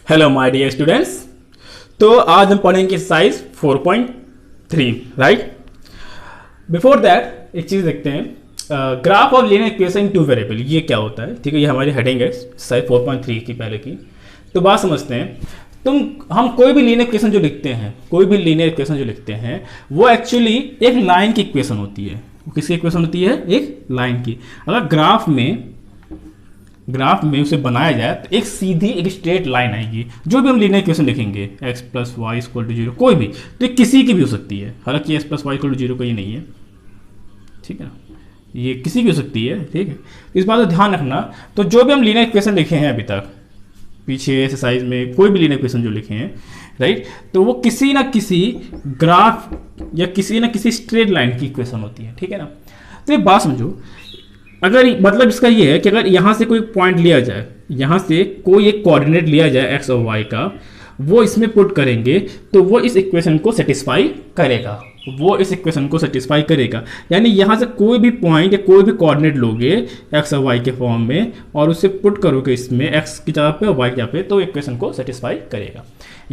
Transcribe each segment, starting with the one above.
Hello my dear students. तो आज हम पढ़ेंगे एक्सरसाइज 4.3 राइट। बिफोर दैट एक चीज़ देखते हैं, graph of linear equation in two variable, ये क्या होता है। ठीक है, ये हमारी हेडिंग है एक्सरसाइज 4.3 की पहले की। तो बात समझते हैं। हम कोई भी लीनियर इक्वेशन जो लिखते हैं, वो एक्चुअली एक लाइन की इक्वेशन होती है। किसकी इक्वेशन होती है? एक लाइन की। अगर ग्राफ में उसे बनाया जाए तो एक सीधी एक स्ट्रेट लाइन आएगी। जो भी हम लीनियर इक्वेशन लिखेंगे x plus Y equal to 0, कोई भी, तो ये किसी की भी हो सकती है। हालांकि x plus Y equal to 0 का ये नहीं है, ठीक है ना, ये किसी की हो सकती है। ठीक है, इस बात का ध्यान रखना। तो जो भी हम लीनियर इक्वेशन लिखे हैं अभी तक, पीछे एक्सरसाइज में कोई भी लीनियर इक्वेशन जो लिखे हैं, राइट, तो वो किसी ना किसी ग्राफ या किसी ना किसी स्ट्रेट लाइन की इक्वेशन होती है। ठीक है ना। तो ये बात समझो, अगर मतलब इसका ये है कि अगर यहाँ से कोई पॉइंट लिया जाए, यहाँ से कोई एक कोऑर्डिनेट लिया जाए x और y का, वो इसमें पुट करेंगे तो वो इस इक्वेशन को सेटिस्फाई करेगा। यानी यहाँ से कोई भी पॉइंट या कोई भी कोऑर्डिनेट लोगे x और y के फॉर्म में और उसे पुट करोगे इसमें x की जगह पे और y की जगह पे, तो इक्वेशन को सेटिस्फाई करेगा।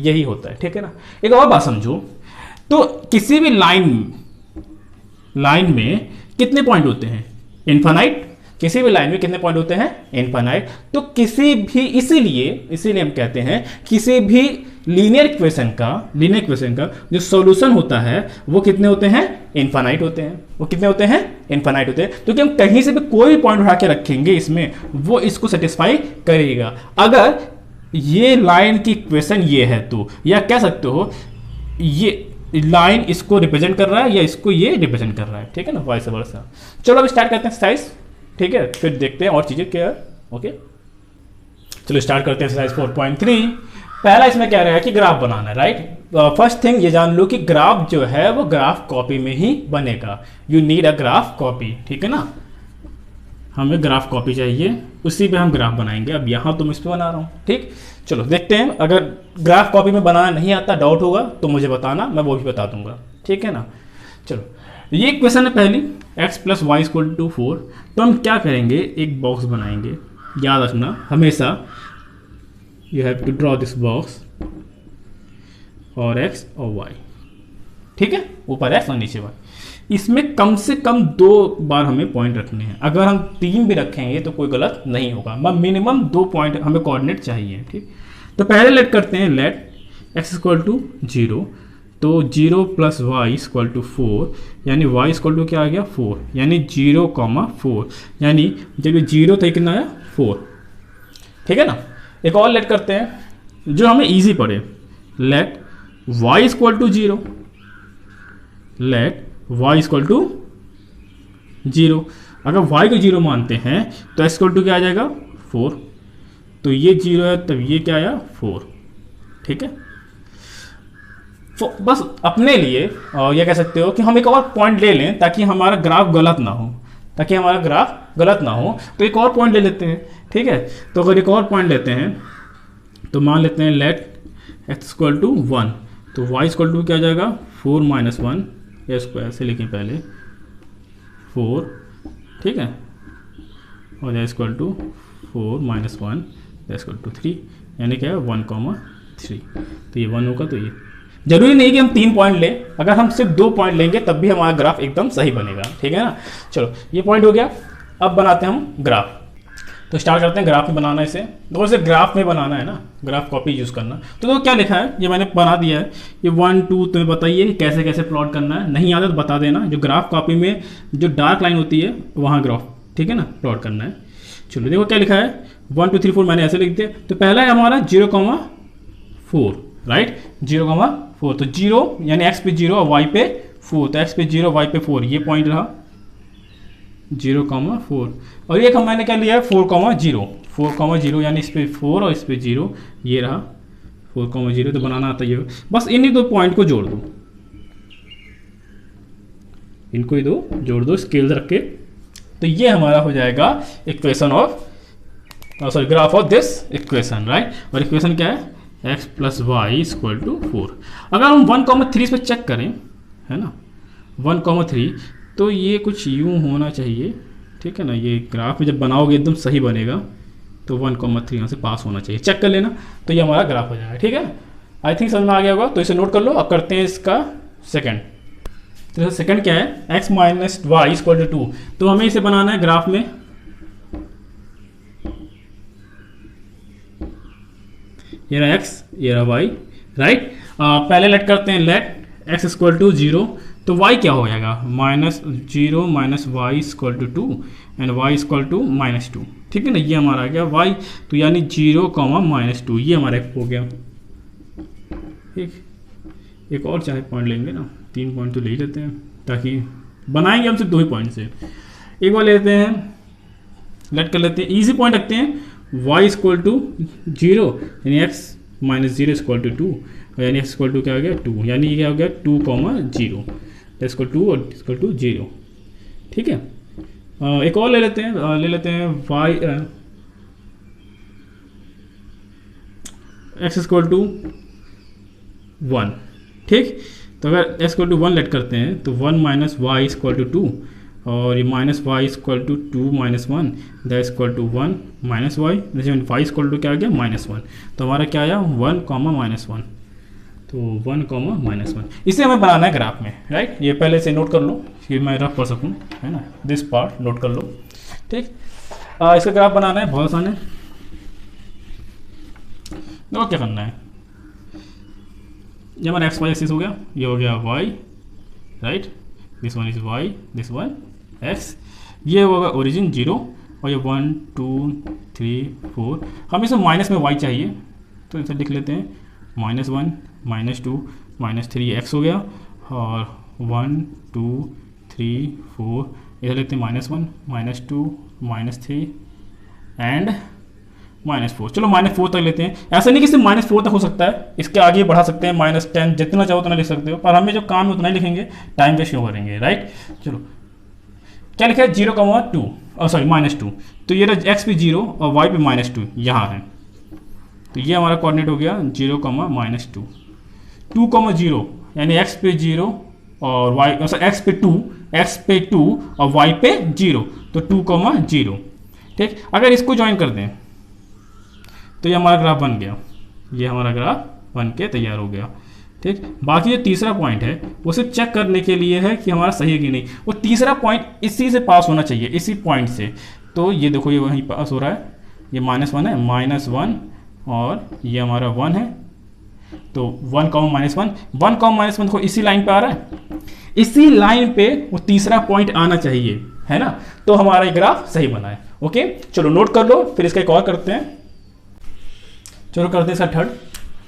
यही होता है। ठीक है ना। एक और बात समझो, तो किसी भी लाइन में कितने पॉइंट होते हैं? इनफाइनाइट। किसी भी लाइन में कितने पॉइंट होते हैं? इनफाइनाइट। तो किसी भी, इसीलिए हम कहते हैं किसी भी लीनियर इक्वेशन का जो सॉल्यूशन होता है वो कितने होते हैं? इनफाइनाइट होते हैं। वो कितने होते हैं? इनफाइनाइट होते हैं। क्योंकि हम कहीं से भी कोई भी पॉइंट उठा के रखेंगे इसमें, वो इसको सेटिस्फाई करेगा। अगर ये लाइन की इक्वेशन ये है, तो या कह सकते हो ये लाइन इसको रिप्रेजेंट कर रहा है या इसको ये रिप्रेजेंट कर रहा है। ठीक है ना, वाइस वर्सा। चलो अब स्टार्ट करते हैं एक्सरसाइज। ठीक है, फिर देखते हैं और चीजें क्या है। ओके, चलो स्टार्ट करते हैं एक्सरसाइज 4.3। पहला इसमें क्या रहेगा कि ग्राफ बनाना है, राइट। फर्स्ट थिंग ये जान लो कि ग्राफ जो है वो ग्राफ कॉपी में ही बनेगा। You need a graph copy. ठीक है ना, हमें ग्राफ कॉपी चाहिए, उसी पे हम ग्राफ बनाएंगे। अब यहाँ तो मैं इस पर बना रहा हूँ। ठीक, चलो देखते हैं। अगर ग्राफ कॉपी में बनाना नहीं आता, डाउट होगा तो मुझे बताना, मैं वो भी बता दूंगा। ठीक है ना। चलो, ये क्वेश्चन है पहली, x plus Y equal to 4। तो हम क्या करेंगे, एक बॉक्स बनाएंगे। याद रखना हमेशा, you have to draw this box और x और y। ठीक है, ऊपर x और नीचे y। इसमें कम से कम 2 बार हमें पॉइंट रखने हैं। अगर हम 3 भी रखेंगे तो कोई गलत नहीं होगा। मिनिमम 2 पॉइंट हमें कोऑर्डिनेट चाहिए। ठीक, तो पहले लेट करते हैं, लेट x इक्वल टू 0। तो 0 प्लस वाई इक्वल टू 4, यानी y इक्वल टू क्या आ गया? 4, यानी 0,4, यानी जब ये 0 था कितना आया? 4। ठीक है ना। एक और लेट करते हैं जो हमें इजी पड़े, let y equal to 0, let y equal to 0। अगर y को 0 मानते हैं तो x इक्वल टू क्या आ जाएगा? 4। तो ये 0 है, तब ये क्या आया? 4। ठीक है, तो बस अपने लिए ये कह सकते हो कि हम एक और पॉइंट ले लें ताकि हमारा ग्राफ गलत ना हो। तो एक और पॉइंट ले लेते हैं। ठीक है, तो अगर एक और पॉइंट लेते हैं तो मान लेते हैं लेट x इक्वल टू 1। तो y इक्वल टू क्या आ जाएगा? 4 माइनस 1, या इसको ऐसे लिखें पहले 4। ठीक है, और y equal to 4 minus 1 equal to 3, यानी क्या है? 1,3। तो ये 1 होगा। तो ये जरूरी नहीं कि हम 3 पॉइंट लें, अगर हम सिर्फ 2 पॉइंट लेंगे तब भी हमारा ग्राफ एकदम सही बनेगा। ठीक है ना। चलो ये पॉइंट हो गया। अब बनाते हैं हम ग्राफ। तो स्टार्ट करते हैं ग्राफ में बनाना। इसे दोनों से ग्राफ में बनाना है ना, ग्राफ कॉपी यूज़ करना। तो क्या लिखा है, ये मैंने बना दिया है। ये 1 2 तुम्हें बताइए कैसे कैसे प्लॉट करना है। नहीं आता तो बता देना। जो ग्राफ कॉपी में जो डार्क लाइन होती है वहाँ ग्राफ, ठीक है ना, प्लॉट करना है। चलो देखो क्या लिखा है, 1 2 3 4 मैंने ऐसे लिख दिया। तो पहला है हमारा 0,4, राइट, 0,4। तो 0 यानी x पे 0 और y पे 4। तो x पे 0 y पे 4, ये पॉइंट रहा 0,4। और ये मैंने क्या लिया है? 4,0, यानी इस पे 4 और इस पे 0, ये रहा 4,0। तो बनाना आता है, बस इन्हीं 2 पॉइंट को जोड़ दो, इनको ही जोड़ दो स्केल रख के। तो ये हमारा हो जाएगा equation of graph of this equation, right. और इक्वेशन क्या है? x plus Y equal to 4। अगर हम 1,3 पे चेक करें, है ना, 1,3, तो ये कुछ यूं होना चाहिए। ठीक है ना, ये ग्राफ में जब बनाओगे एकदम सही बनेगा। तो 1,3 यहाँ से पास होना चाहिए, चेक कर लेना। तो ये हमारा ग्राफ हो जाएगा। ठीक है, आई थिंक समझ में आ गया होगा। तो इसे नोट कर लो। अब करते हैं इसका सेकंड। तो सेकंड क्या है, x minus Y equal to 2। तो हमें इसे बनाना है ग्राफ में। ये रहा x, ये रहा y, राइट। पहले लेट करते हैं, लेट x इक्वल टू 0, तो y क्या हो जाएगा, -0 minus Y equal to 2 and y equal to -2। ठीक है ना, ये हमारा आ गया y, तो यानी 0, -2, ये हमारा हो गया। ठीक, एक और चाहे पॉइंट लेंगे ना, 3 पॉइंट तो ले ही लेते हैं, ताकि बनाएंगे हम सिर्फ 2 ही पॉइंट से। एक बार लेते हैं, लेट कर लेते हैं, इजी पॉइंट रखते हैं, y इक्वल टू 0 यानी x -0 इक्वल टू 2, यानी x इक्वल टू क्या हो गया 2, यानी ये क्या हो गया 2,0 इक्वल 2 और इक्वल टू 0। ठीक है, एक और ले लेते हैं, y x इक्वल टू 1। ठीक, तो अगर x इक्वल टू 1 लेट करते हैं तो 1 माइनस वाई इक्वल टू 2, और ये minus Y equal to 2 minus 1 that equal to 1 minus Y, जैसे वाई इक्वल टू क्या आ गया -1। तो हमारा क्या आया 1, -1, तो 1, -1। इसे हमें बनाना है ग्राफ में, राइट। ये पहले से नोट कर लो कि मैं रफ कर सकूँ, है ना, दिस पार्ट नोट कर लो। ठीक, इसका ग्राफ बनाना है, बहुत आसान है। देखो क्या करना है, ये हमारा x y एक्सिस हो गया, ये हो गया y, right, this one is y, this one x, ये होगा ओरिजिन 0, और ये 1 2 3 4, हम इसे माइनस में y चाहिए, तो इसे लिख लेते हैं -1 -2 -3 x हो गया, और 1 2 3 4, इधर लेते हैं -1 -2 -3 एंड -4। चलो -4 तक लेते हैं। ऐसा नहीं कि सिर्फ -4 तक हो सकता है, इसके आगे बढ़ा सकते हैं, -10, जितना चाहो उतना लिख सकते हो, पर हमें जो काम है उतना ही लिखेंगे, टाइम वेस्ट क्यों करेंगे, राइट। चलो क्या लिखा है 0,2 और सॉरी -2, तो ये रहा x पे 0 और y पे -2 यहाँ है, तो ये हमारा कोऑर्डिनेट हो गया 0, -2 2,0 यानी x पे 0 और y x पे 2 और y पे 0, तो 2,0। ठीक, अगर इसको ज्वाइन कर दें तो ये हमारा ग्राफ बन गया, ये हमारा ग्राफ बन के तैयार हो गया। ठीक, बाकी जो तीसरा पॉइंट है वो सिर्फ चेक करने के लिए है कि हमारा सही है कि नहीं। वो तीसरा पॉइंट इसी से पास होना चाहिए, इसी पॉइंट से। तो ये देखो ये वहीं पास हो रहा है, ये -1 है, -1 और ये हमारा 1 है, तो 1, -1 1, -1 देखो इसी लाइन पे आ रहा है, इसी लाइन पे वो तीसरा पॉइंट आना चाहिए, है ना, तो हमारा ये ग्राफ सही बना है। ओके, चलो नोट कर लो, फिर इसका एक और करते हैं। चलो करते हैं इसका थर्ड।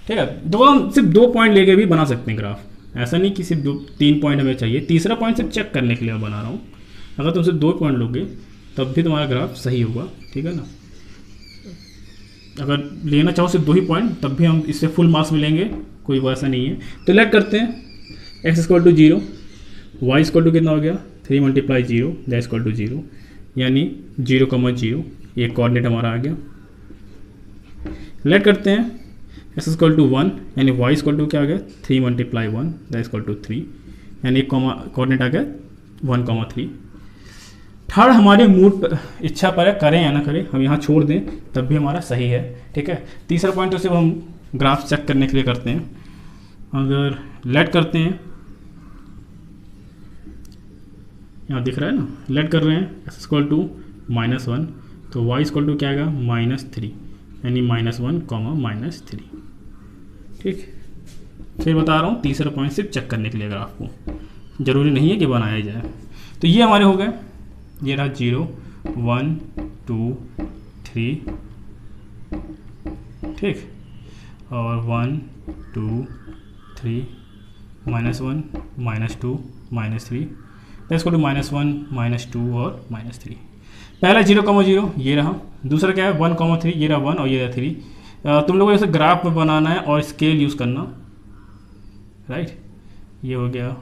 ठीक है, दो हम सिर्फ 2 पॉइंट लेके भी बना सकते हैं ग्राफ, ऐसा नहीं कि सिर्फ 3 पॉइंट हमें चाहिए। तीसरा पॉइंट सिर्फ चेक करने के लिए मैं बना रहा हूँ। अगर तुम सिर्फ 2 पॉइंट लोगे तब भी तुम्हारा ग्राफ सही होगा, ठीक है ना। अगर लेना चाहो सिर्फ 2 ही पॉइंट तब भी हम इससे फुल मार्क्स मिलेंगे, कोई वैसा नहीं है। तो लेट करते हैं, x equal to 0, y equal to कितना हो गया 3 × 0 दैट इक्वल टू 0, यानी 0,0, ये कोऑर्डिनेट हमारा आ गया। लेट करते हैं x इक्वल टू 1 यानी y इक्वल टू क्या आ गया 3 × 1 दैट इक्वल टू 3, यानी कोऑर्डिनेट आ गया 1,3। थर्ड हमारे मूड पर इच्छा पर है, करें या ना करें, हम यहाँ छोड़ दें तब भी हमारा सही है। ठीक है, तीसरा पॉइंट तो सिर्फ हम ग्राफ चेक करने के लिए करते हैं। अगर लेट करते हैं, यहाँ दिख रहा है ना, लेट कर रहे हैं x इक्वल टू -1, तो y इक्वल टू क्या आएगा -3, यानी -1, -3। ठीक, फिर बता रहा हूँ तीसरा पॉइंट सिर्फ चेक करने के लिए ग्राफ को, जरूरी नहीं है कि बनाया जाए। तो ये हमारे हो गए, ये रहा 0 1 2 3, ठीक, और 1 2 3 -1 -2 -3 इसको टू -1 -2 और -3। पहला 0,0 ये रहा, दूसरा क्या है 1,3, ये रहा 1 और ये रहा 3। तुम लोगों को जैसे ग्राफ में बनाना है और स्केल यूज़ करना, राइट। ये हो गया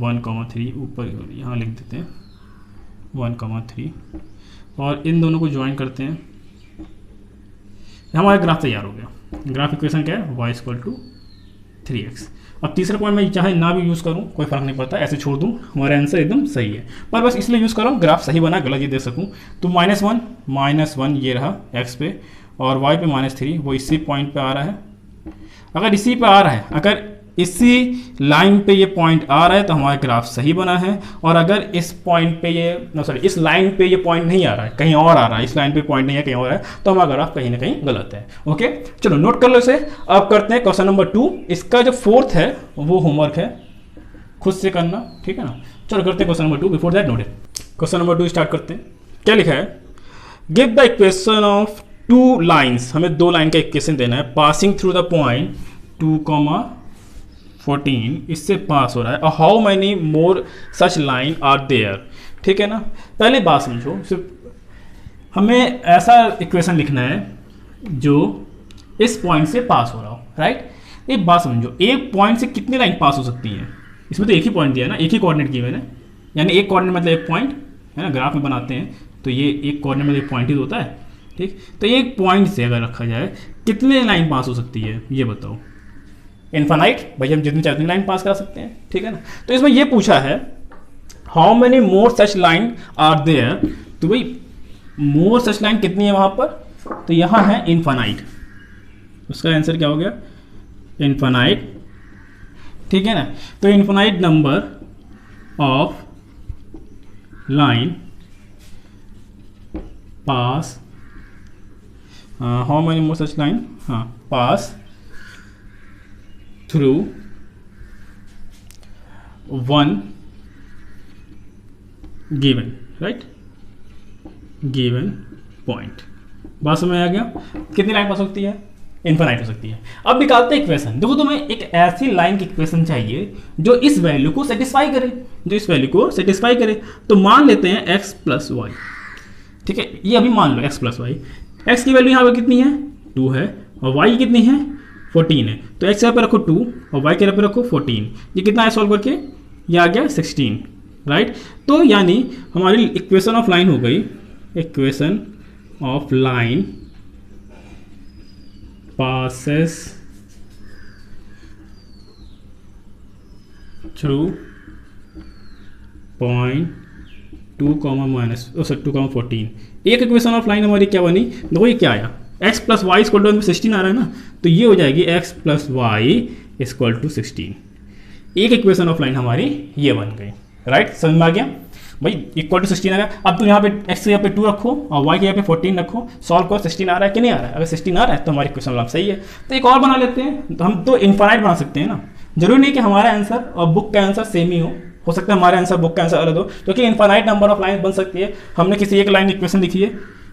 1,3, ऊपर यहाँ लिख देते हैं 1,3, और इन दोनों को ज्वाइन करते हैं, हमारा ग्राफ तैयार हो गया। ग्राफ इक्वेशन क्या है y इक्वल टू 3x। अब तीसरा पॉइंट मैं चाहे ना भी यूज़ करूँ कोई फर्क नहीं पड़ता, ऐसे छोड़ दूँ, हमारा आंसर एकदम सही है। पर बस इसलिए यूज़ कर रहा हूँ ग्राफ सही बना गलत ये दे सकूँ। तो -1 ये रहा x पे, और y पे -3 वो इसी पॉइंट पे आ रहा है। अगर इसी पे आ रहा है, अगर इसी लाइन पे ये पॉइंट आ रहा है तो हमारा ग्राफ सही बना है। और अगर इस पॉइंट पे ये इस लाइन पे ये पॉइंट नहीं आ रहा है, कहीं और आ रहा है, इस लाइन पे पॉइंट नहीं है कहीं और है, तो हमारा ग्राफ कहीं ना कहीं गलत है। ओके, चलो नोट कर लो इसे। अब करते हैं क्वेश्चन नंबर 2। इसका जो फोर्थ है वो होमवर्क है, खुद से करना, ठीक है ना। चलो करते हैं question number 2। Before that note it. Question number 2 start करते हैं। क्या लिखा है, give the equation of 2 lines, हमें 2 लाइन का इक्वेशन देना है, पासिंग थ्रू द पॉइंट 2,14 इससे पास हो रहा है। How many more such line are there, ठीक है ना। पहले बात समझो, सिर्फ हमें ऐसा इक्वेशन लिखना है जो इस पॉइंट से पास हो रहा हो, राइट। एक बात समझो, एक पॉइंट से कितनी लाइन पास हो सकती है, इसमें तो एक ही पॉइंट दिया है ना, एक ही कोऑर्डिनेट दिए मैंने, यानी एक कोऑर्डिनेट मतलब एक पॉइंट है ना। ग्राफ में बनाते हैं तो ये एक कोऑर्डिनेट मतलब एक पॉइंट ही होता है, ठीक। तो एक पॉइंट से अगर रखा जाए कितने लाइन पास हो सकती है ये बताओ। इनफाइनाइट, भाई हम जितनी चाहते हैं लाइन पास करा सकते हैं, ठीक है ना। तो इसमें ये पूछा है how many more such line are there, तो भाई मोर सच लाइन कितनी है वहां पर, तो यहां है इनफाइनाइट, उसका आंसर क्या हो गया, इनफाइनाइट, ठीक है ना। तो infinite number of line pass, how many more such line, हाँ, pass through 1 given, right, given point. बात समझ आ गया, कितनी लाइन पास हो सकती है, इनफाइनाइट हो सकती है। अब निकालते हैं इक्वेशन। देखो तुम्हें एक ऐसी लाइन की इक्वेशन चाहिए जो इस वैल्यू को सेटिस्फाई करे, जो इस वैल्यू को सेटिस्फाई करे। तो मान लेते हैं x प्लस वाई, ठीक है, ये अभी मान लो x प्लस वाई। x की वैल्यू यहाँ पर कितनी है, 2 है, और y कितनी है, 14 है। तो x पे रखो 2 और y के पे रखो 14। ये कितना है सॉल्व करके, ये आ गया 16, राइट। तो यानी हमारी इक्वेशन ऑफ लाइन हो गई, equation of line passes through point 2,14। एक इक्वेशन ऑफ लाइन हमारी क्या बनी, देखो ये क्या आया, x plus Y equal to 16 आ रहा है ना, तो ये हो जाएगी x plus Y equal to 16। एक इक्वेशन ऑफ लाइन हमारी ये बन गई, राइट। समझ में आ गया भाई, इक्वल टू 16 आ गया। अब तुम यहाँ पे x के यहाँ पे 2 रखो और y के यहाँ पे 14 रखो, सॉल्व करो, 16 आ रहा है कि नहीं आ रहा है। अगर 16 आ रहा है तो हमारी इक्वेशन ऑफ सही है। तो एक और बना लेते हैं, तो हम तो इनफाइनाइट बना सकते हैं ना, जरूरी नहीं कि हमारा आंसर और बुक का आंसर सेम ही हो सकता है हमारा आंसर बुक का आंसर अलग हो, क्योंकि इनफाइनाइट नंबर ऑफ लाइन बन सकती है। हमने किसी एक लाइन इक्वेशन लिखी है,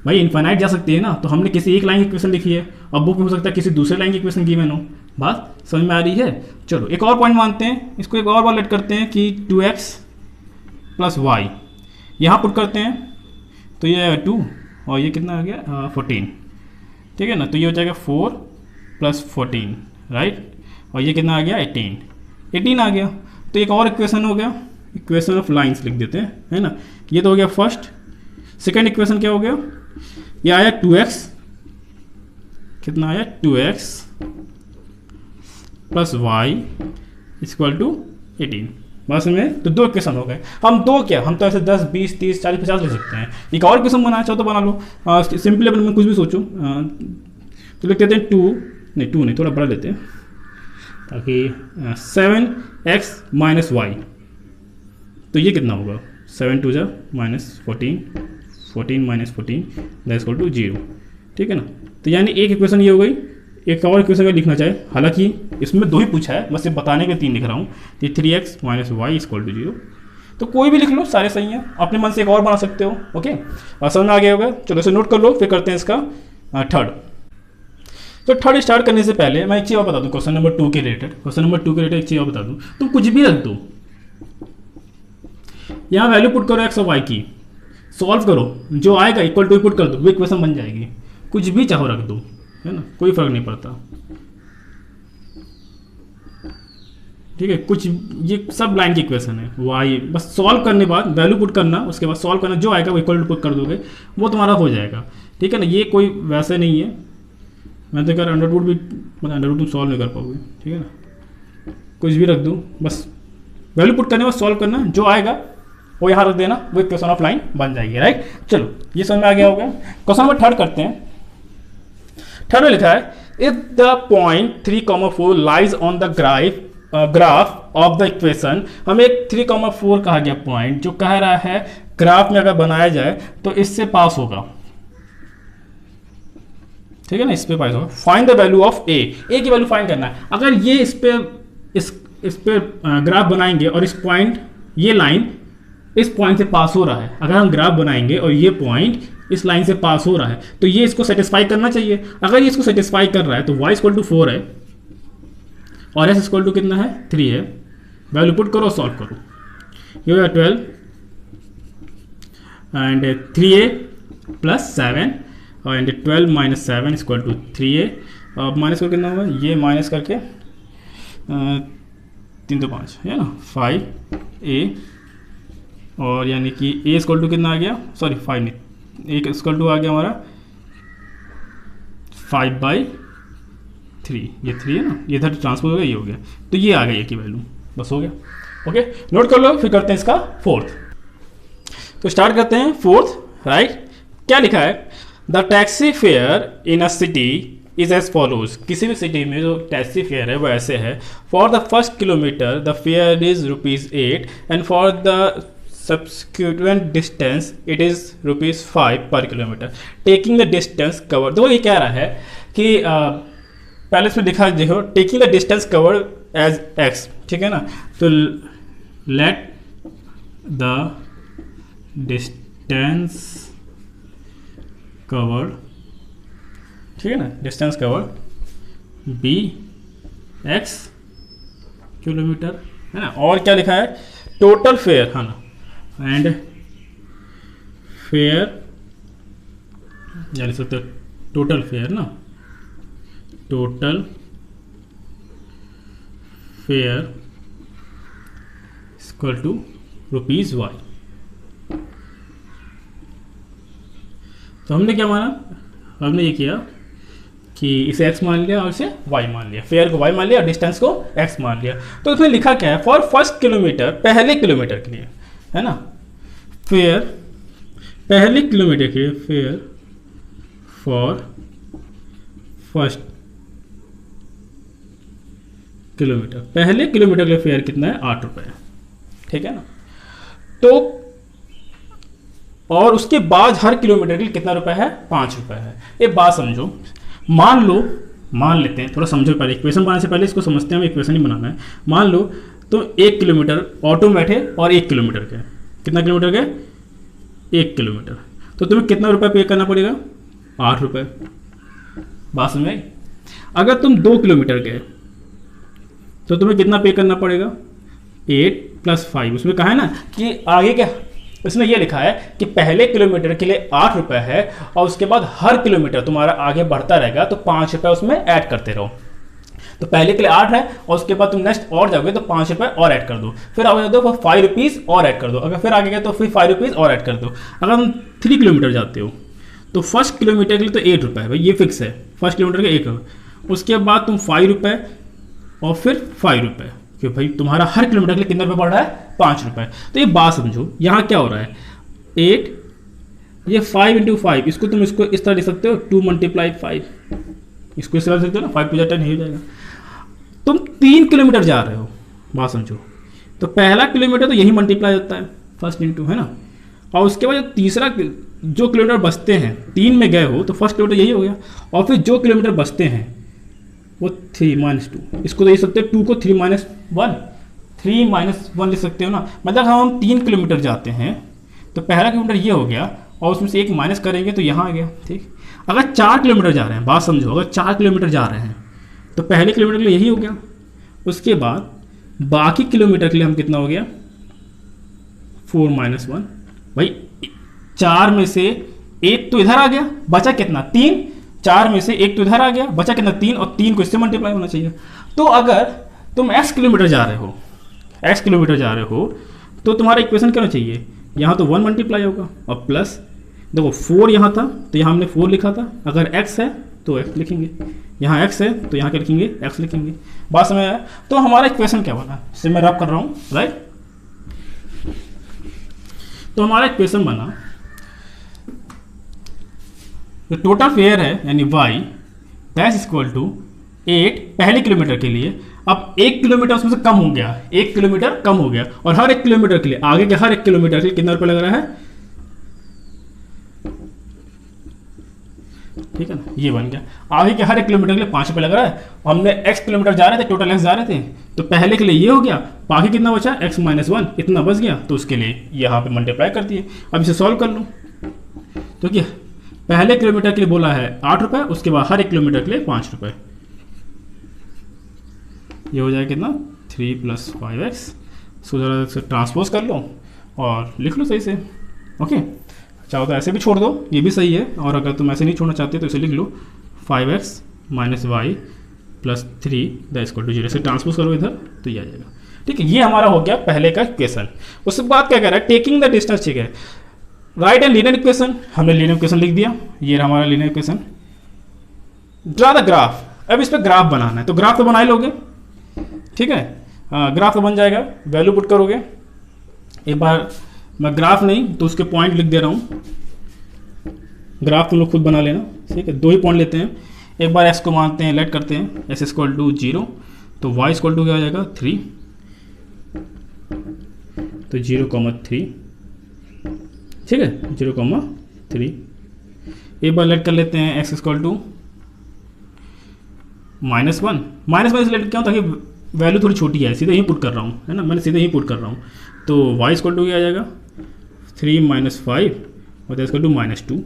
भाई इनफाइनाइट जा सकती है ना, तो हमने किसी एक लाइन की इक्वेशन लिखी है और बुक में हो सकता है किसी दूसरे लाइन की इक्वेशन गिवन हो। बात समझ में आ रही है। चलो एक और पॉइंट मानते हैं, इसको एक और बार लेट करते हैं कि 2x प्लस वाई यहाँ पुट करते हैं, तो ये 2 और ये कितना आ गया 14, ठीक है ना। तो ये हो जाएगा 4 प्लस 14, राइट, और ये कितना आ गया 18 आ गया। तो एक और इक्वेशन हो गया, इक्वेशन ऑफ लाइन्स लिख देते हैं, है ना। ये तो हो गया फर्स्ट। सेकेंड इक्वेशन क्या हो गया, ये आया 2x, कितना आया 2x plus Y equal to 18। बस में तो 2 इक्वेशन हो गए। हम दो क्या, हम तो ऐसे 10, 20, 30, 40, 50 ले सकते हैं। एक और इक्वेशन बनाना चाहो तो बना लो, सिंपल लेवल में कुछ भी सोचो। तो लिख देते हैं 2 नहीं, थोड़ा बड़ा लेते हैं ताकि 7x माइनस वाई, तो ये कितना होगा 7 2 minus 14 minus 14 that equal to 0, ठीक है ना। तो यानी एक इक्वेशन ये हो गई। एक और इक्वेशन अगर लिखना चाहे, हालांकि इसमें 2 ही पूछा है, बस ये बताने के 3 लिख रहा हूँ। ये 3x minus Y equal to 0, तो कोई भी लिख लो, सारे सही हैं। अपने मन से एक और बना सकते हो, ओके। समझ में आ गया होगा। चलो इसे नोट कर लो, फिर करते हैं इसका थर्ड। तो थर्ड स्टार्ट करने से पहले मैं एक चीज़ और बता दूँ क्वेश्चन नंबर 2 के रिलेटेड। एक चीज़ और बता दूँ, तुम कुछ भी रख दो, यहाँ वैल्यू पुट करो x और y की, सॉल्व करो, जो आएगा इक्वल टू पुट कर दो, वो इक्वेशन बन जाएगी। कुछ भी चाहो रख दो, है ना, कोई फर्क नहीं पड़ता, ठीक है। कुछ ये सब लाइन की इक्वेशन है, y बस सॉल्व करने बाद वैल्यू पुट करना, उसके बाद सॉल्व करना, जो आएगा वो इक्वल टू पुट कर दोगे, वो तुम्हारा हो जाएगा, ठीक है ना। ये कोई वैसे नहीं है, मैं तो कर अंडर रूट भी, मतलब अंडर रूट तुम सॉल्व नहीं कर पाओगे, ठीक है ना। कुछ भी रख दूँ, बस वैल्यू पुट करने में सॉल्व करना, जो आएगा वो यहाँ रख देना, वो इक्वेशन ऑफ लाइन बन जाएगी, राइट। चलो ये समझ में आ गया होगा। क्वेश्चन नंबर 3 करते हैं। 3 में लिखा है if the point 3,4 lies on the graph of the equation. हमें एक 3,4 कहा गया पॉइंट, जो कह रहा है ग्राफ में अगर बनाया जाए तो इससे पास होगा, ठीक है ना, इस पे पास होगा। फाइंड द वैल्यू ऑफ ए की वैल्यू फाइंड करना है। अगर ये इस पे ग्राफ बनाएंगे और इस पॉइंट, ये लाइन इस पॉइंट से पास हो रहा है, अगर हम ग्राफ बनाएंगे और ये पॉइंट इस लाइन से पास हो रहा है, तो ये इसको सेटिस्फाई करना चाहिए। अगर ये इसको सेटिस्फाई कर रहा है तो y इक्वल टू 4 है और s इक्वल टू कितना है 3 है। वैल्यू पुट करो, सॉल्व करो, ये हो गया 12 and 3a plus 7 and 12 minus 7 equal to 3a। अब माइनस करके कितना होगा, ये माइनस करके 3 तो 5 है ना, 5a और यानी कि a इक्वल टू कितना आ गया, सॉरी 5 नहीं, एक इक्वल टू आ गया हमारा 5/3, ये 3 है ना, ये इधर ट्रांसफर हो गया, ये हो गया, तो ये आ गई a की वैल्यू, बस हो गया। ओके, नोट कर लो, फिर करते हैं इसका 4th। तो स्टार्ट करते हैं 4th, राइट। क्या लिखा है, the taxi fare in a city is as follows. किसी भी सिटी में जो टैक्सी फेयर है वो ऐसे है। For the first kilometre the fair is ₹8 and for the subsequent distance it is ₹5 per kilometer taking the distance covered। तो ये कह रहा है कि पहले इसमें दिखा देखो, taking the distance covered as x, ठीक है ना, तो let the distance covered, ठीक है ना, distance covered be x kilometre, है ना। और क्या लिखा है, टोटल फेयर, है ना, एंड फेयर या लिख सकते टोटल फेयर ना, total fare equal to ₹y। तो हमने क्या माना, हमने ये किया कि इसे x मान लिया और इसे y मान लिया, फेयर को y मान लिया और डिस्टेंस को x मान लिया। तो इसमें लिखा क्या है, फॉर फर्स्ट किलोमीटर, पहले किलोमीटर के लिए, है ना, फेयर पहले किलोमीटर के लिए, फेयर फॉर फर्स्ट किलोमीटर, पहले किलोमीटर के लिए फेयर कितना है, ₹8, ठीक है ना। तो और उसके बाद हर किलोमीटर के लिए कितना रुपए है, ₹5 है। एक बात समझो, मान लेते हैं, थोड़ा समझो पहले, इक्वेशन बनाने से पहले इसको समझते हैं, हमें इक्वेशन ही बनाना है। मान लो तो 1 किलोमीटर ऑटो में बैठे और 1 किलोमीटर के, कितना किलोमीटर के, 1 किलोमीटर, तो तुम्हें कितना रुपए पे करना पड़ेगा, ₹8। बात समझ में। अगर तुम 2 किलोमीटर गए तो तुम्हें कितना पे करना पड़ेगा, 8 + 5। उसमें कहा है ना कि आगे के, इसमें यह लिखा है कि पहले किलोमीटर के लिए ₹8 है और उसके बाद हर किलोमीटर तुम्हारा आगे बढ़ता रहेगा तो ₹5 उसमें ऐड करते रहो। तो पहले के लिए 8 है और उसके बाद तुम नेक्स्ट और जाओगे तो ₹5 और ऐड कर दो, फिर आगे दो फिर ₹5 और ऐड कर दो, अगर फिर आगे गए तो फिर ₹5 और ऐड कर दो। अगर तुम 3 किलोमीटर जाते हो तो फर्स्ट किलोमीटर के लिए तो ₹8 है भाई, ये फिक्स है, फर्स्ट किलोमीटर के ₹8। उसके बाद तुम ₹5 और फिर ₹5, कि भाई तुम्हारा हर किलोमीटर के लिए कितना रुपये बढ़ रहा है, ₹5। तो ये बात समझो, यहाँ क्या हो रहा है, 8, ये 5 × 5, इसको तुम इसको इस तरह लिख सकते हो, 2 × 5, इसको इस तरह लिख सकते हो ना, 5 × 10 नहीं हो जाएगा। तुम 3 किलोमीटर जा रहे हो, बात समझो, तो पहला किलोमीटर तो यही मल्टीप्लाई होता है, फर्स्ट इंटू, है ना, और उसके बाद जो तीसरा जो किलोमीटर बचते हैं, 3 में गए हो तो फर्स्ट किलोमीटर यही हो गया, और फिर जो किलोमीटर बचते हैं वो 3 - 2, इसको तो लिख सकते हो 2 को 3 - 1, 3 - 1 लिख सकते हो ना। मतलब हम 3 किलोमीटर जाते हैं तो पहला किलोमीटर ये हो गया और उसमें से 1 माइनस करेंगे तो यहाँ आ गया, ठीक। अगर 4 किलोमीटर जा रहे हैं, बात समझो, अगर 4 किलोमीटर जा रहे हैं तो पहले किलोमीटर के लिए यही हो गया, उसके बाद बाकी किलोमीटर के लिए हम कितना हो गया, 4 - 1। भाई 4 में से 1 तो इधर आ गया, बचा कितना, 3, 4 में से 1 तो इधर आ गया, बचा कितना, 3, और 3 को इससे मल्टीप्लाई होना चाहिए। तो अगर तुम x किलोमीटर जा रहे हो तो तुम्हारा इक्वेशन क्या होना चाहिए, यहाँ तो 1 मल्टीप्लाई होगा और प्लस, देखो 4 यहाँ था तो यहाँ हमने 4 लिखा था, अगर x है तो x लिखेंगे, यहाँ x है तो यहाँ क्या लिखेंगे, x लिखेंगे। बात समझ आया? तो हमारा इक्वेशन क्या बना, इसे मैं रब कर रहा हूँ, राइट। तो हमारा इक्वेशन बना, तो टोटल फेयर है यानी y डैश इक्वल टू 8 पहले किलोमीटर के लिए। अब 1 किलोमीटर उसमें से कम हो गया, 1 किलोमीटर कम हो गया, और हर 1 किलोमीटर के लिए, आगे के हर 1 किलोमीटर के लिए कितना रुपये लग रहा है, ठीक है ना, ये बन गया। आगे के हर 1 किलोमीटर के लिए 5 रुपये लग रहा है। हमने x किलोमीटर जा रहे थे, टोटल x जा रहे थे, तो पहले के लिए ये हो गया, बाकी कितना बचा, x माइनस 1 इतना बच गया, तो उसके लिए यहाँ पे मल्टीप्लाई कर दिए। अब इसे सॉल्व कर लूँ तो क्या, पहले किलोमीटर के लिए बोला है 8 रुपये, उसके बाद हर 1 किलोमीटर के लिए 5 रुपये, ये हो जाएगा कितना 3 + 5x। इसको ज़रा से ट्रांसपोज कर लो और लिख लो सही से, ओके। चाहो तो ऐसे भी छोड़ दो, ये भी सही है, और अगर तुम ऐसे नहीं छोड़ना चाहते तो इसे लिख लो 5x minus Y plus 3 the equal to 0। से ट्रांसपोज करो इधर तो ये आ जाएगा, ठीक है। ये हमारा हो गया पहले का इक्वेशन। उसके बाद क्या कह रहा है, टेकिंग द डिस्टेंस, ठीक है, राइट एंड लीनियर इक्वेशन, हमने लीनियर इक्वेशन लिख दिया, ये हमारा linear equation. Draw the graph, अब इस पर ग्राफ बनाना है, तो ग्राफ तो बना ही लोगे, ठीक है, ग्राफ तो बन जाएगा, वैल्यू पुट करोगे। एक बार मैं ग्राफ नहीं तो उसके पॉइंट लिख दे रहा हूँ, ग्राफ तुम लोग खुद बना लेना, ठीक है। 2 ही पॉइंट लेते हैं, एक बार x को मानते हैं, लेट करते हैं, x इक्वल टू 0, तो y इक्वल टू क्या आ जाएगा 3, तो 0,3, ठीक है, 0,3। एक बार लेट कर लेते हैं x इक्वल टू -1, -1 से लेट क्यों, ताकि वैल्यू थोड़ी छोटी है, सीधे ही पुट कर रहा हूँ, है ना, मैंने सीधे ही पुट कर रहा हूँ। तो y इक्वल टू क्या आ जाएगा 3 - 5 और दैट इक्वल टू -2,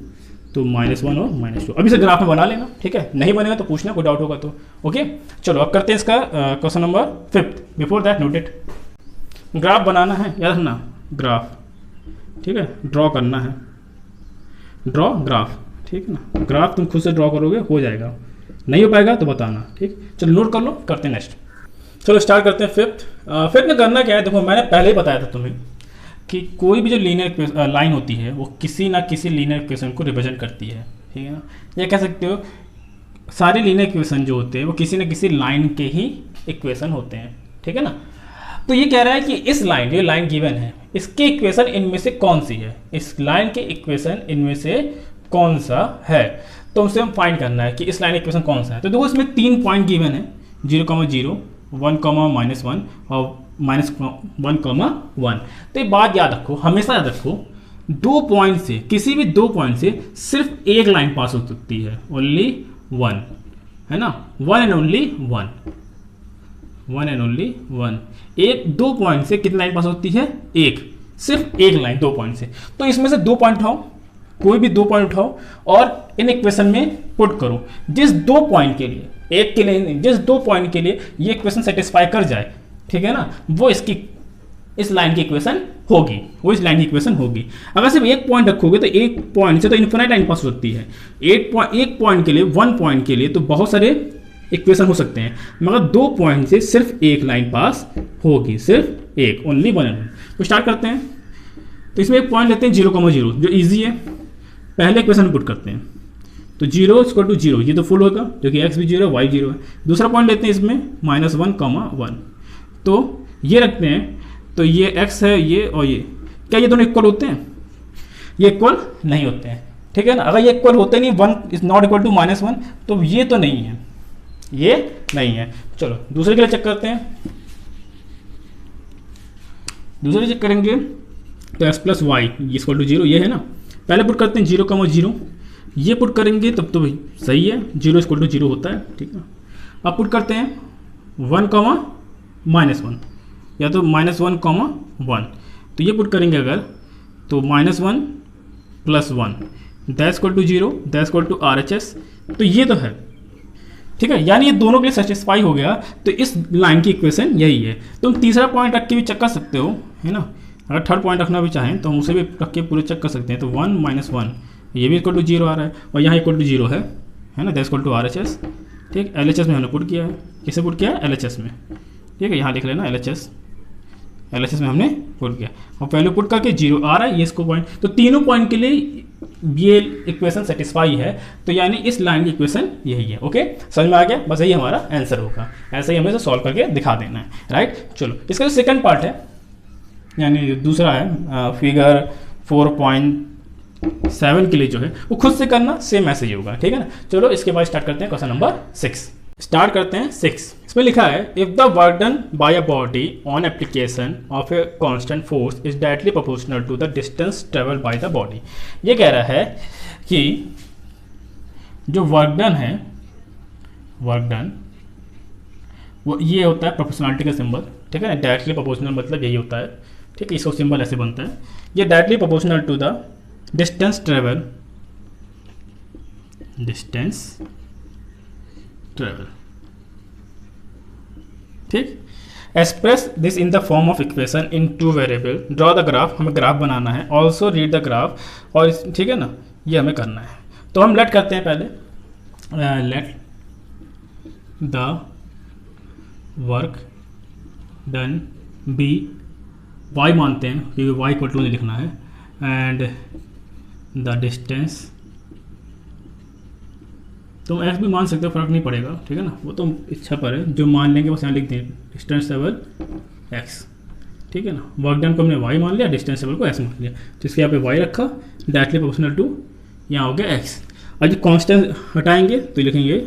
तो -1 और -2। अभी से ग्राफ में बना लेना, ठीक है, नहीं बनेगा तो पूछना, कोई डाउट होगा तो, ओके। चलो अब करते हैं इसका question number 5। Before that noted, graph बनाना है, याद रखना, ग्राफ, ठीक है, ड्रॉ करना है, ड्रॉ ग्राफ, ठीक है ना। ग्राफ तुम खुद से ड्रॉ करोगे, हो जाएगा, नहीं हो पाएगा तो बताना, ठीक। चलो नोट कर लो, करते हैं नेक्स्ट। चलो स्टार्ट करते हैं 5th में करना क्या है, देखो मैंने पहले ही बताया था तुम्हें कि कोई भी जो लीनियर लाइन होती है वो किसी ना किसी लीनियर इक्वेशन को रिप्रेजेंट करती है, ठीक है ना। ये कह सकते हो सारे लीनियर इक्वेशन जो होते हैं वो किसी ना किसी लाइन के ही इक्वेशन होते हैं, ठीक है ना। तो ये कह रहा है कि इस लाइन, ये लाइन गिवन है, इसके इक्वेशन इनमें से कौन सी है, इस लाइन के इक्वेशन इनमें से कौन सा है, तो हमसे हम फाइंड करना है कि इस लाइन इक्वेशन कौन सा है। तो देखो इसमें 3 पॉइंट गिवन है, 0,0, 1, -1 और -1,1। तो ये बात याद रखो, हमेशा याद रखो, 2 पॉइंट से, किसी भी 2 पॉइंट से सिर्फ एक लाइन पास हो सकती है, ओनली 1, है ना, 1 एंड ओनली 1, 1 एंड ओनली 1। एक 2 पॉइंट से कितनी लाइन पास होती है, एक, सिर्फ एक लाइन 2 पॉइंट से। तो इसमें से 2 पॉइंट उठाओ, कोई भी 2 पॉइंट उठाओ और इन इक्वेशन में पुट करो। जिस 2 पॉइंट के लिए, एक के लिए नहीं, जिस 2 पॉइंट के लिए ये इक्वेशन सेटिस्फाई कर जाए, ठीक है ना, वो इसकी, इस लाइन की इक्वेशन होगी, वो इस लाइन की इक्वेशन होगी। अगर सिर्फ एक पॉइंट रखोगे तो एक पॉइंट से तो इन्फिनाइट लाइन पास होती है, एक पॉइंट के लिए, 1 पॉइंट के लिए तो बहुत सारे इक्वेशन हो सकते हैं, मगर 2 पॉइंट से सिर्फ एक लाइन पास होगी, सिर्फ एक, ओनली 1। तो स्टार्ट करते हैं। तो इसमें एक पॉइंट लेते हैं 0,0, जो ईजी है, पहले इक्वेशन पुट करते हैं, तो 0 = 0, ये तो फुल होगा क्योंकि x भी 0 है, y 0 है। दूसरा पॉइंट लेते हैं इसमें -1,1, तो ये रखते हैं, तो ये x है, ये और ये, क्या ये दोनों इक्वल होते हैं, ये इक्वल नहीं होते हैं, ठीक है ना। अगर ये इक्वल होते नहीं, 1 इज नॉट इक्वल टू -1, तो ये तो नहीं है, ये नहीं है। चलो दूसरे के लिए चेक करते हैं, दूसरे चेक करेंगे तो x + y = 0, ये है ना। पहले पुट करते हैं 0,0, ये पुट करेंगे तब तो भाई सही है, 0 = 0 होता है, ठीक है। अब पुट करते हैं 1, -1, या तो -1,1, तो ये पुट करेंगे अगर, तो -1 + 1 दैट = 0, दैट = RHS, तो ये तो है, ठीक है, यानी ये दोनों के लिए सेटिस्फाई हो गया। तो इस लाइन की इक्वेशन यही है। तुम तीसरा पॉइंट रख के भी चेक कर सकते हो, है ना। अगर थर्ड पॉइंट रखना भी चाहें तो हम उसे भी रख के पूरे चेक कर सकते हैं। तो 1 - 1, ये भी = 0 आ रहा है, और यहाँ = 0 है ना, दैट = RHS, ठीक। LHS में हमने पुट किया है, किसे पुट किया है, LHS में, ठीक है, यहाँ लिख लेना LHS, एलएचएस में हमने पुट किया और वैल्यू पुट करके 0 आ रहा है, ये इसको पॉइंट, तो तीनों पॉइंट के लिए ये इक्वेशन सेटिस्फाई है, तो यानी इस लाइन की इक्वेशन यही है। ओके, समझ में आ गया? बस यही हमारा आंसर होगा, ऐसे ही हमें इसे सॉल्व करके दिखा देना है, राइट। चलो इसका जो सेकंड पार्ट है, यानी दूसरा है फिगर 4.7 के लिए जो है वो खुद से करना, सेम ऐसे ही होगा, ठीक है ना। चलो इसके बाद स्टार्ट करते हैं क्वेश्चन नंबर 6। स्टार्ट करते हैं 6। इसमें लिखा है if the work done by a body on application of a constant force is directly proportional to the distance travel by the body. ये कह रहा है कि जो वर्क डन है, वर्क डन वो ये होता है प्रोपोर्शनलिटी का सिंबल, ठीक है ना। डायरेक्टली प्रोपोर्शनल मतलब यही होता है, ठीक है। इसका सिंबल ऐसे बनता है, ये directly proportional to the distance travel, distance travel, ठीक। Express this in the form of equation in two variable, draw the graph, हमें ग्राफ बनाना है, ऑल्सो रीड द ग्राफ, और ठीक है ना, ये हमें करना है। तो हम लेट करते हैं पहले, let the work done be, Y मानते हैं क्योंकि वाई इक्वल टू नहीं लिखना है, एंड द डिस्टेंस, तुम एस भी मान सकते हो, फर्क नहीं पड़ेगा, ठीक है ना, वो तो इच्छा पर है, जो मान लेंगे वो यहाँ लिख दें, डिस्टेंस ट्रेवल एक्स, ठीक है ना। वर्क डन को हमने वाई मान लिया, डिस्टेंस ट्रेवल को एस मान लिया, तो इसके यहाँ पे वाई रखा, डायरेक्टली प्रोपोर्शनल टू, यहाँ हो गया एक्स। और जो कांस्टेंट हटाएंगे तो लिखेंगे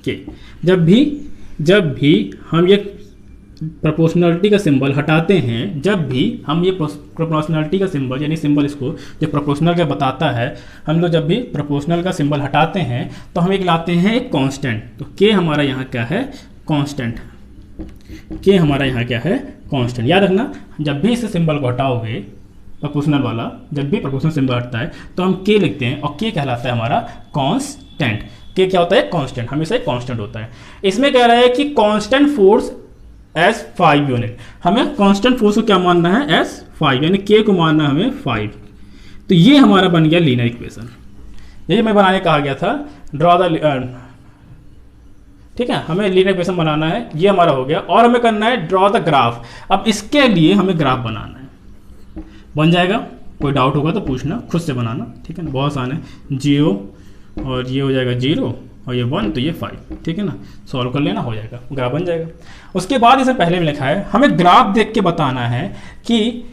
के। जब भी हम ये प्रोपोर्शनलिटी का सिंबल हटाते हैं, जब भी हम ये प्रोपोर्शनलिटी का सिंबल, यानी सिंबल इसको जो प्रोपोर्शनल का बताता है, हम लोग जब भी प्रोपोर्शनल का सिंबल हटाते हैं तो हम एक लाते हैं एक कांस्टेंट। तो के हमारा यहाँ क्या है? कांस्टेंट। के हमारा यहाँ क्या है? कांस्टेंट। याद रखना, जब भी इस सिंबल को हटाओगे प्रोपोर्शनल वाला, जब भी प्रोपोर्शनल सिंबल हटता है तो हम के लिखते हैं, और के कहलाता है हमारा कांस्टेंट। के क्या होता है? कांस्टेंट, हमेशा एक कांस्टेंट होता है। इसमें कह रहा है कि कांस्टेंट फोर्स एस 5 यूनिट, हमें कांस्टेंट फोर्स को क्या मानना है? एस 5, यानी के को मानना है हमें 5। तो ये हमारा बन गया लीनियर इक्वेशन। यही मैं बनाने कहा गया था, ड्रॉ द, ठीक है, हमें लीनियर इक्वेशन बनाना है, ये हमारा हो गया। और हमें करना है ड्रॉ द ग्राफ। अब इसके लिए हमें ग्राफ बनाना है, बन जाएगा। कोई डाउट होगा तो पूछना, खुद से बनाना, ठीक है ना, बहुत आसान है। 0 और ये हो जाएगा 0 और ये 1, तो ये 5, ठीक है ना, सॉल्व कर लेना, हो जाएगा, ग्राफ बन जाएगा। उसके बाद इसे पहले में लिखा है, हमें ग्राफ देख के बताना है कि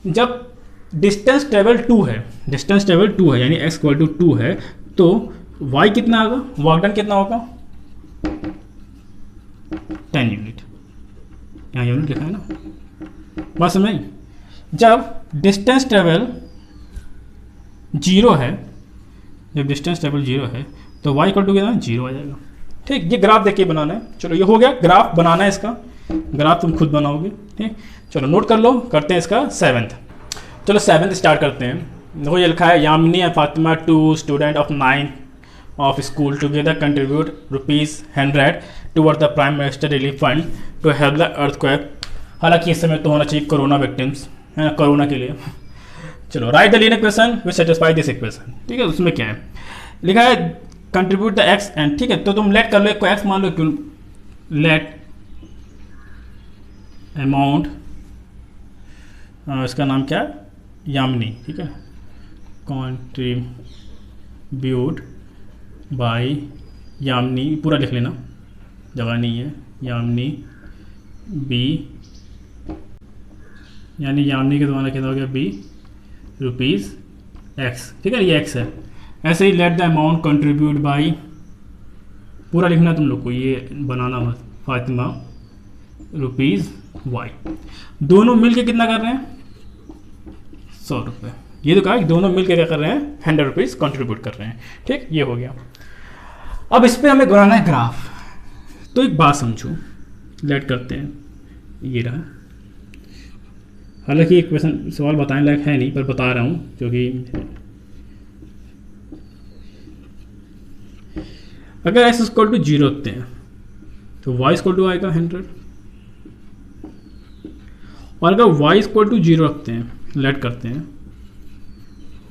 जब डिस्टेंस ट्रेवल 2 है, डिस्टेंस ट्रेवल 2 है, यानी x इक्वल टू 2 है, तो y कितना होगा? वर्क डन कितना होगा? 10 यूनिट। यहाँ यूनिट लिखा है ना, बस में। जब डिस्टेंस ट्रेवल 0 है, जब डिस्टेंस ट्रेवल 0 है तो y इक्वल टू कितना? 0 आ जाएगा, ठीक। ये ग्राफ देख के बनाना है। चलो ये हो गया, ग्राफ बनाना है, इसका ग्राफ तुम खुद बनाओगे, ठीक। चलो नोट कर लो, करते हैं इसका 7th। चलो 7th स्टार्ट करते हैं। देखो ये लिखा है, Yamini and Fatima, 2 student of 9th of school together contribute ₹100 toward the prime minister relief fund to help the earthquake. हालांकि इस समय तो होना चाहिए कोरोना विक्टिम्स, है ना, कोरोना के लिए। चलो right the linear equation which satisfy this equation, ठीक है। उसमें क्या है लिखा है? कंट्रीब्यूट द एक्स एंड, ठीक है, तो तुम लेट कर लो, को एक्स मान लो, क्यों? लेट अमाउंट, इसका नाम क्या है? यामिनी, ठीक है। कंट्रीब्यूट बाय यामिनी, पूरा लिख लेना, जगह नहीं है। यामिनी बी, यानी यामिनी के द्वारा कितना हो गया? बी ₹x, ठीक है, ये x है। ऐसे ही let the amount contribute by, पूरा लिखना तुम लोग को, ये बनाना मत, फातिमा ₹y। दोनों मिलके कितना कर रहे हैं? 100 रुपये। ये तो कहा कि दोनों मिलके क्या कर रहे हैं? ₹100 कंट्रीब्यूट कर रहे हैं, ठीक। ये हो गया। अब इस पर हमें बनाना है ग्राफ। तो एक बात समझो, लेट करते हैं, ये रहा। हालांकि एक क्वेश्चन सवाल बताने लायक है नहीं, पर बता रहा हूँ क्योंकि अगर x इक्वल टू 0 रखते हैं तो y इक्वल टू आएगा 100, और अगर y इक्वल टू 0 रखते हैं, लेट करते हैं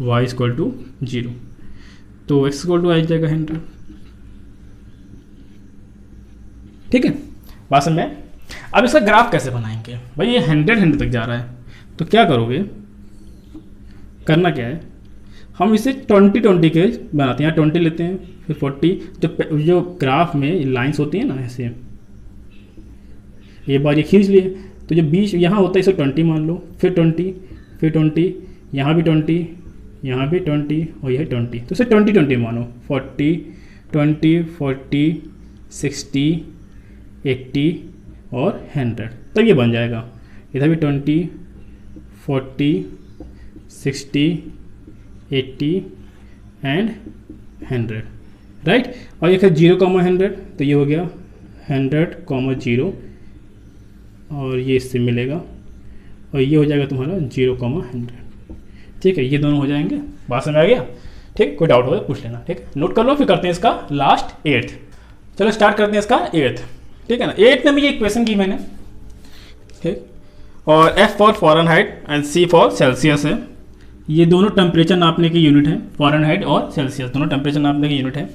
y इक्वल टू 0, तो x इक्वल टू आ जाएगा 100, ठीक है। बात समझ में? अब इसका ग्राफ कैसे बनाएंगे भाई, ये 100 तक जा रहा है, तो क्या करोगे, करना क्या है, हम इसे 20 के बनाते हैं, यहाँ 20 लेते हैं, फिर 40, जो ग्राफ में लाइंस होती हैं ना ऐसे, ये बार ये खींच लिए, तो जो बीच यहाँ होता है इसे 20 मान लो, फिर 20, फिर 20, यहाँ भी 20, यहाँ भी 20 और यह 20, तो इसे 20 मानो, 40, 20, 40, 60, 80 और 100, तब ये बन जाएगा। इधर भी 20, 40, 60, 80 एंड 100, राइट। और ये 0,100, तो ये हो गया 100,0 और ये इससे मिलेगा, और ये हो जाएगा तुम्हारा 0,100, ठीक है। ये दोनों हो जाएंगे, बात समझ आ गया, ठीक। कोई डाउट हो तो पूछ लेना, ठीक। नोट कर लो, फिर करते हैं इसका लास्ट 8th। चलो स्टार्ट करते हैं इसका 8th, ठीक है ना। 8th में भी ये इक्वेशन की मैंने, ठीक, और F for Fahrenheit and C for Celsius है। ये दोनों टेम्परेचर नापने की यूनिट है, फ़ारेनहाइट और सेल्सियस दोनों टेम्परेचर नापने की यूनिट है।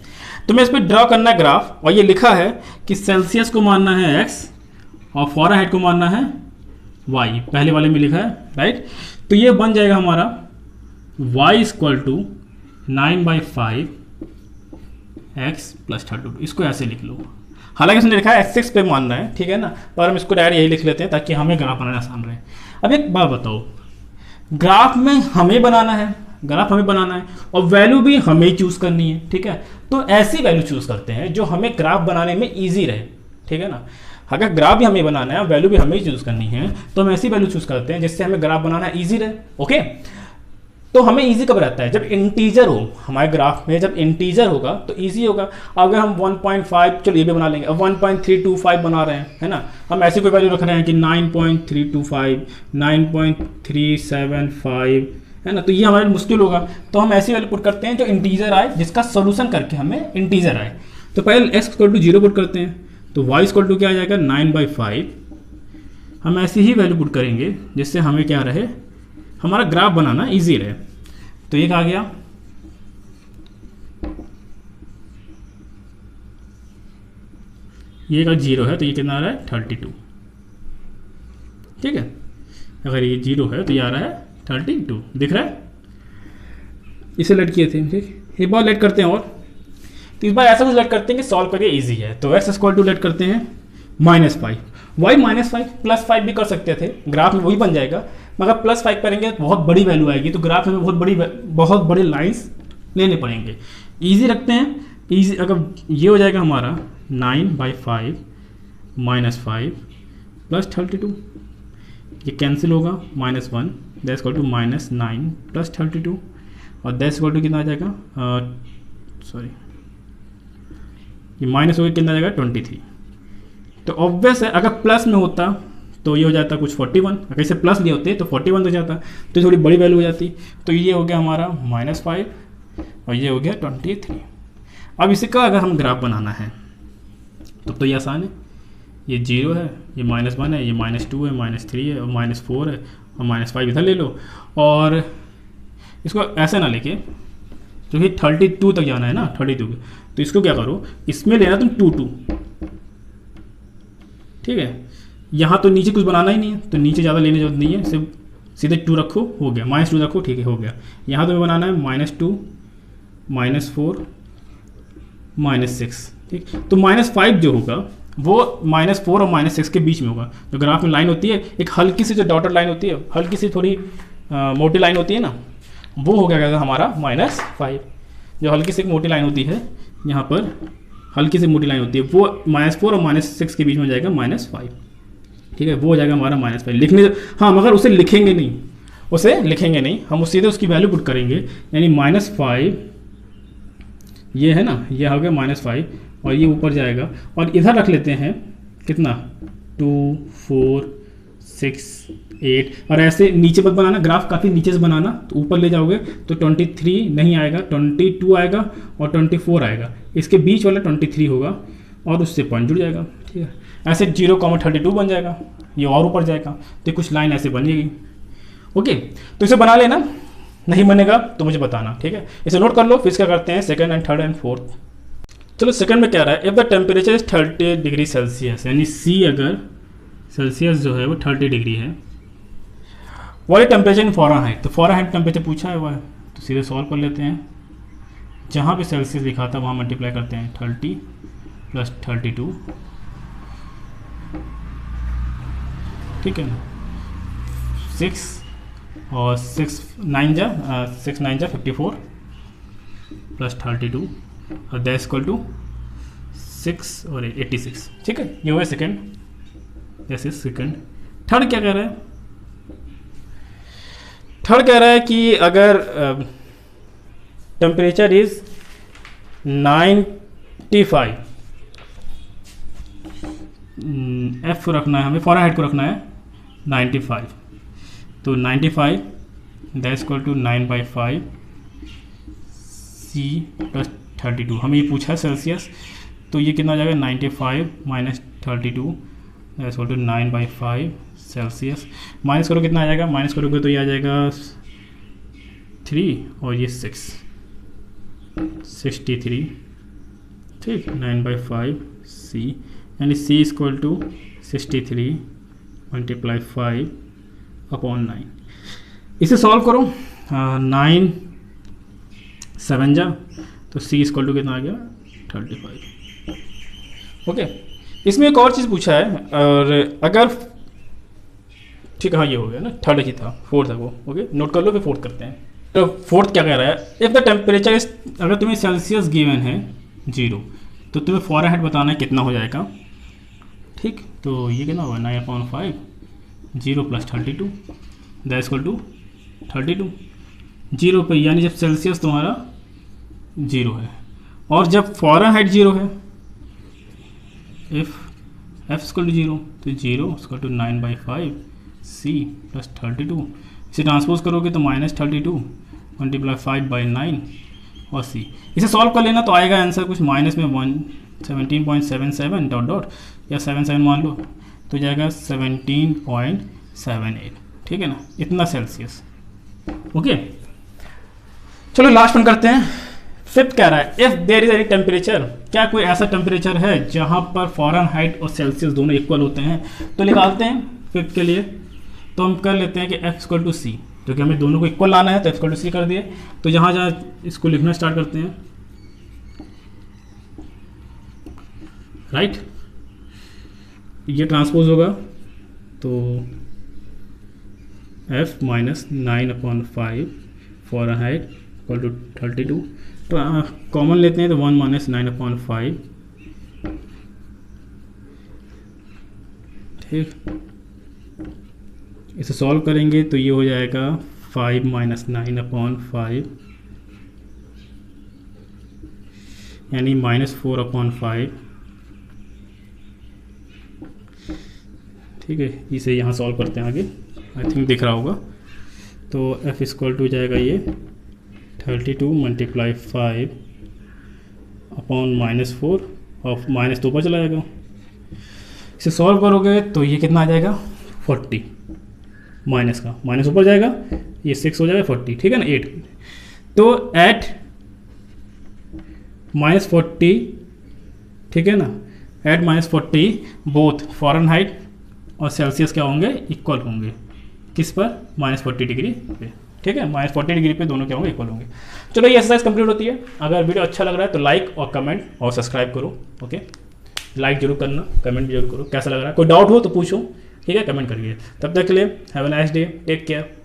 तो मैं इस पर ड्रॉ करना है ग्राफ, और ये लिखा है कि सेल्सियस को मानना है x और फ़ारेनहाइट को मानना है y, पहले वाले में लिखा है, राइट। तो ये बन जाएगा हमारा y = 9/5 x + 32, इसको ऐसे लिख लो। हालांकि उसने लिखा है x6 पे मानना है, ठीक है ना, पर हम इसको डायरेक्ट यही लिख लेते हैं ताकि हमें ग्राफ बनाना आसान रहे। अब एक बात बताओ, ग्राफ में हमें बनाना है, ग्राफ हमें बनाना है और वैल्यू भी हमें चूज़ करनी है, ठीक है। तो ऐसी वैल्यू चूज़ करते हैं जो हमें ग्राफ बनाने में ईजी रहे, ठीक है ना। अगर ग्राफ भी हमें बनाना है, वैल्यू भी हमें चूज़ करनी है, तो हम ऐसी वैल्यू चूज़ करते हैं जिससे हमें ग्राफ बनाना ईजी रहे, ओके। तो हमें इजी कब रहता है, जब इंटीजर हो हमारे ग्राफ में, जब इंटीजर होगा तो इजी होगा। अगर हम 1.5, चलो ये भी बना लेंगे, अब 1.325 बना रहे हैं, है ना, हम ऐसी कोई वैल्यू रख रहे हैं कि 9.325, 9.375, है ना, तो ये हमारे मुश्किल होगा। तो हम ऐसी वैल्यू पुट करते हैं जो इंटीजर आए, जिसका सोल्यूशन करके हमें इंटीजर आए। तो पहले x = 0 पुट करते हैं, तो y = क्या आ जाएगा 9/5। हम ऐसी ही वैल्यू पुट करेंगे जिससे हमें क्या रहे, हमारा ग्राफ बनाना इजी रहे। तो ये आ गया, ये का 0 है तो ये कितना आ रहा है 32, ठीक है। अगर ये 0 है तो ये आ रहा है 32, दिख रहा है। इसे लेट किए थे, ठीक। एक बार लेट करते हैं, और तो इस बार ऐसा कुछ लेट करते हैं कि सॉल्व करिए इजी है। तो x = लेट करते हैं -5, y -5, +5 भी कर सकते थे, ग्राफ में वही बन जाएगा, मगर +5 करेंगे तो बहुत बड़ी वैल्यू आएगी, तो ग्राफ में बहुत बड़ी लाइंस लेने पड़ेंगे। इजी रखते हैं, इजी। अगर ये हो जाएगा हमारा 9/5 -5 + 32, ये कैंसिल होगा, -1, दैट = -9 + 32, और दैट = कितना आ जाएगा, सॉरी ये माइनस होकर कितना आ जाएगा 23। तो ऑब्वियस है अगर प्लस में होता तो ये हो जाता कुछ 41, अगर इसे प्लस लिए होते तो 41 हो जाता, तो थोड़ी बड़ी वैल्यू हो जाती। तो ये हो गया हमारा -5 और ये हो गया 23। अब इसी का अगर हम ग्राफ बनाना है तो ये आसान है, ये 0 है, ये -1 है, ये -2 है, -3 है और -4 है और -5 इधर ले लो। और इसको ऐसे ना लेके, क्योंकि 32 तक जाना है ना, 32, तो इसको क्या करो, इसमें लेना तुम 2, ठीक है। यहाँ तो नीचे कुछ बनाना ही नहीं है, तो नीचे ज़्यादा लेने जरूरत नहीं है, सिर्फ सीधे 2 रखो, हो गया, -2 रखो, ठीक है, हो गया। यहाँ तुम्हें बनाना है -2, -4, -6, ठीक। तो -5 जो होगा वो -4 और -6 के बीच में होगा। जो ग्राफ में लाइन होती है, एक हल्की सी जो डॉटेड लाइन होती है, हल्की सी थोड़ी मोटी लाइन होती है ना, वो हो गया हमारा -5। जो हल्की सी मोटी लाइन होती है, यहाँ पर हल्की सी मोटी लाइन होती है, वो -4 और -6 के बीच में जाएगा -5, ठीक है, वो हो जाएगा हमारा -5 लिखने। हाँ, मगर उसे लिखेंगे नहीं, हम सीधे उसकी वैल्यू पुट करेंगे, यानी -5 ये है ना, ये हो गया -5 और ये ऊपर जाएगा, और इधर रख लेते हैं कितना 2, 4, 6, 8, और ऐसे नीचे मत बनाना, ग्राफ काफ़ी नीचे से बनाना, तो ऊपर ले जाओगे तो 23 नहीं आएगा, 22 आएगा और 24 आएगा, इसके बीच वाला 23 होगा और उससे पॉइंट जुड़ जाएगा, ठीक है। ऐसे 0,32 बन जाएगा, ये और ऊपर जाएगा, तो कुछ लाइन ऐसे बनेगी, ओके। तो इसे बना लेना, नहीं बनेगा तो मुझे बताना, ठीक है। इसे नोट कर लो, फिर क्या करते हैं second and third and fourth. चलो सेकंड में क्या रहा है, if the temperature is 30 degree Celsius, यानी सी अगर सेल्सियस जो है वो 30 डिग्री है। वही टेम्परेचर इन फ़ारेनहाइट, तो फ़ारेनहाइट टेम्परेचर पूछा है वह, तो सीधे सॉल्व कर लेते हैं। जहाँ पे सेल्सियस लिखा था वहाँ मल्टीप्लाई करते हैं 30 + 32, ठीक है ना। 6 और 6 9 जा 54 + 32 और दैट इक्वल टू 6 और 86, ठीक है। ये हुआ सेकेंड, जैसे सेकेंड। थर्ड क्या कह रहा है? थर्ड कह रहा है कि अगर टेम्परेचर इज 95, एफ को रखना है हमें, फ़ारेनहाइट को रखना है 95, तो 95 दैट इक्वल टू 9/5 C + 32। हमें ये पूछा है सेल्सियस, तो ये कितना हो जाएगा 95 - 32 that equal to 9/5 Celsius. Minus करो कितना आ जाएगा, माइनस करोगे तो ये आ जाएगा 3 और ये 63, ठीक। 9/5 C, यानी C = 63 × 5/9। इसे सॉल्व करो, 9 7 जा, तो C = कितना आ गया 35। ओके, इसमें एक और चीज़ पूछा है, और अगर ठीक है, हाँ ये हो गया ना, थर्ड ही था, फोर्थ है वो। ओके, नोट कर लो, फिर फोर्थ करते हैं। तो फोर्थ क्या कह रहा है? इफ़ द टेम्परेचर इज, अगर तुम्हें सेल्सियस गिवन है 0, तो तुम्हें फ़ारेनहाइट बताना है कितना हो जाएगा, ठीक। तो ये कितना होगा 9/5 0 + 32 दैट इक्वल टू 32। 0 पे, यानी जब सेल्सियस तुम्हारा 0 है और जब फ़ारेनहाइट 0 है, इफ़ F = 0, तो 0 = 9/5 C + 32। इसे ट्रांसपोज करोगे तो -32 × 5/9 और C। इसे सॉल्व कर लेना तो आएगा आंसर कुछ माइनस में 17.77 डॉट या 77 मान लो, तो जाएगा 17.78, ठीक है ना, इतना सेल्सियस। ओके, चलो लास्ट वन करते हैं। फिफ्थ कह रहा है if there is any temperature, क्या कोई ऐसा टेम्परेचर है जहाँ पर फ़ारेनहाइट और सेल्सियस दोनों इक्वल होते हैं। तो निकालते हैं फिफ्थ के लिए, तो हम कर लेते हैं कि F = C, क्योंकि हमें दोनों को इक्वल लाना है, तो F = C कर दिए। तो जहाँ जहाँ इसको लिखना स्टार्ट करते हैं, राइट, ये ट्रांसपोज होगा, तो F - 9/5 फ़ारेनहाइट = 32। तो कॉमन लेते हैं, तो 1 - 9/5, ठीक। इसे सॉल्व करेंगे तो ये हो जाएगा 5 - 9/5, यानी -4/5, ठीक है। इसे यहाँ सॉल्व करते हैं आगे, आई थिंक दिख रहा होगा। तो F = हो जाएगा ये 32 × 5/4 और -2 पर चला जाएगा। इसे सॉल्व करोगे तो ये कितना आ जाएगा 40, माइनस का माइनस ऊपर जाएगा, ये 6 हो जाएगा 40, ठीक है ना, 8। तो एट -40, ठीक है ना, एट -40 बोथ फ़ारेनहाइट और सेल्सियस क्या होंगे, इक्वल होंगे। किस पर? -40 डिग्री पे, ठीक है, -40 डिग्री पे दोनों क्या होंगे, इक्वल होंगे। चलो ये एक्सरसाइज कंप्लीट होती है। अगर वीडियो अच्छा लग रहा है तो लाइक और कमेंट और सब्सक्राइब करो। ओके, लाइक जरूर करना, कमेंट भी जरूर करो कैसा लग रहा है। कोई डाउट हो तो पूछो, ठीक है, कमेंट करिए। तब तक के लिए have a nice day, take care.